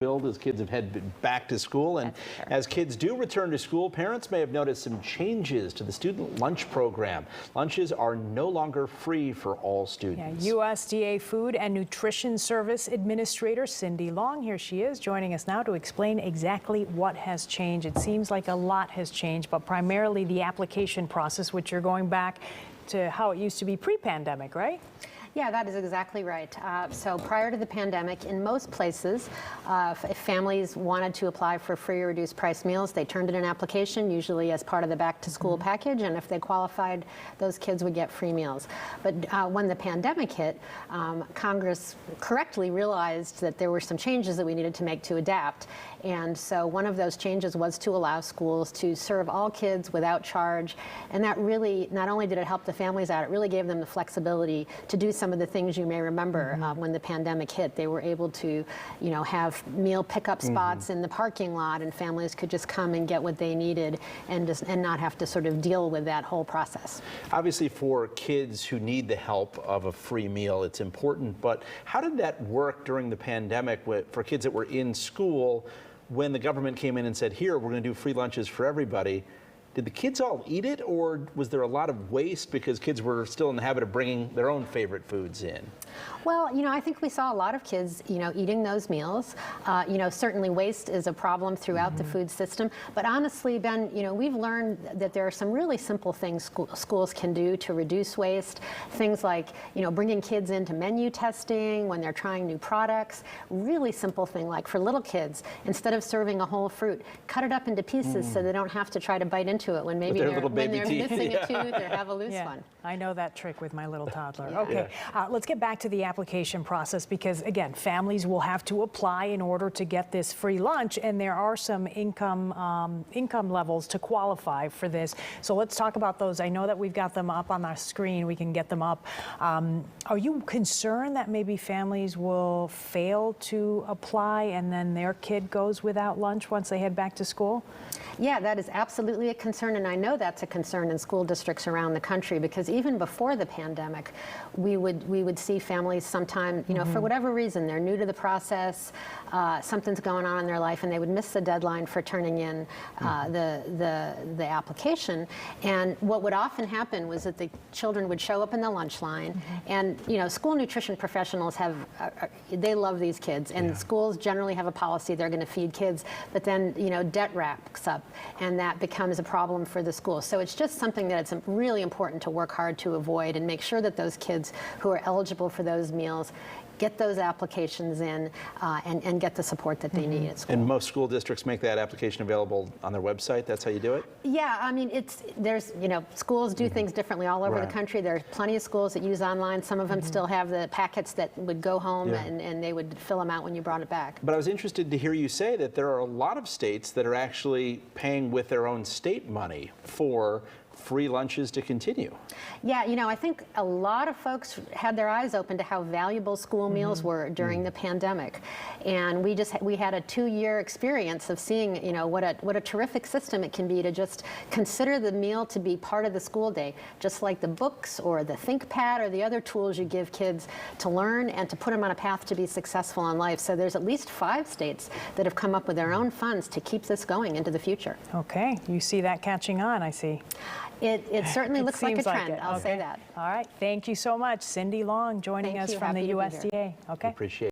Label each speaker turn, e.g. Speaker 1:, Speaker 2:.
Speaker 1: Filled as kids have headed back to school, and as kids do return to school, parents may have noticed some changes to the student lunch program. Lunches are no longer free for all students.
Speaker 2: USDA Food and Nutrition Service Administrator Cindy Long, here she is, joining us now to explain exactly what has changed. It seems like a lot has changed, but primarily the application process, which you're going back to how it used to be pre-pandemic, right?
Speaker 3: Yeah, that is exactly right. So prior to the pandemic, in most places, if families wanted to apply for free or reduced price meals, they turned in an application, usually as part of the back to school package, and if they qualified, those kids would get free meals. But when the pandemic hit, Congress correctly realized that there were some changes that we needed to make to adapt. And so one of those changes was to allow schools to serve all kids without charge. And that really, not only did it help the families out, it really gave them the flexibility to do some of the things you may remember when the pandemic hit. They were able to, have meal pickup spots in the parking lot, and families could just come and get what they needed and not have to sort of deal with that whole process.
Speaker 1: Obviously, for kids who need the help of a free meal, it's important. But how did that work during the pandemic for kids that were in school when the government came in and said, here, we're going to do free lunches for everybody? Did the kids all eat it, or was there a lot of waste because kids were still in the habit of bringing their own favorite foods in?
Speaker 3: Well, I think we saw a lot of kids, eating those meals. Certainly waste is a problem throughout the food system. But honestly, Ben, we've learned that there are some really simple things schools can do to reduce waste. Things like, bringing kids into menu testing when they're trying new products. Really simple thing, like for little kids, instead of serving a whole fruit, cut it up into pieces so they don't have to try to bite into it when maybe they're missing a tooth or have a loose one.
Speaker 2: I know that trick with my little toddler. Okay, let's get back to the application process, because again, families will have to apply in order to get this free lunch, and there are some income levels to qualify for this. So let's talk about those. I know that we've got them up on our screen. We can get them up. Are you concerned that maybe families will fail to apply and then their kid goes without lunch once they head back to school?
Speaker 3: Yeah, that is absolutely a concern, and I know that's a concern in school districts around the country, because even before the pandemic, we would see families sometime, for whatever reason, they're new to the process, something's going on in their life, and they would miss the deadline for turning in the application. And what would often happen was that the children would show up in the lunch line, and school nutrition professionals they love these kids, and schools generally have a policy they're going to feed kids, but then debt racks up, and that becomes a problem for the school. So it's just something that it's really important to work hard to avoid and make sure that those kids who are eligible for those meals get those applications in and get the support that they need at school.
Speaker 1: And most school districts make that application available on their website? That's how you do it?
Speaker 3: Yeah, I mean, schools do things differently all over the country. There are plenty of schools that use online. Some of them still have the packets that would go home and they would fill them out when you brought it back.
Speaker 1: But I was interested to hear you say that there are a lot of states that are actually paying with their own state money for free lunches to continue.
Speaker 3: Yeah, I think a lot of folks had their eyes open to how valuable school meals were during the pandemic. And we had a 2-year experience of seeing, what a terrific system it can be to just consider the meal to be part of the school day, just like the books or the ThinkPad or the other tools you give kids to learn and to put them on a path to be successful in life. So there's at least 5 states that have come up with their own funds to keep this going into the future.
Speaker 2: Okay, you see that catching on, I see.
Speaker 3: It certainly looks like a trend, I'll say that.
Speaker 2: All right, thank you so much. Cindy Long joining us from the USDA. Okay.
Speaker 1: Appreciate it.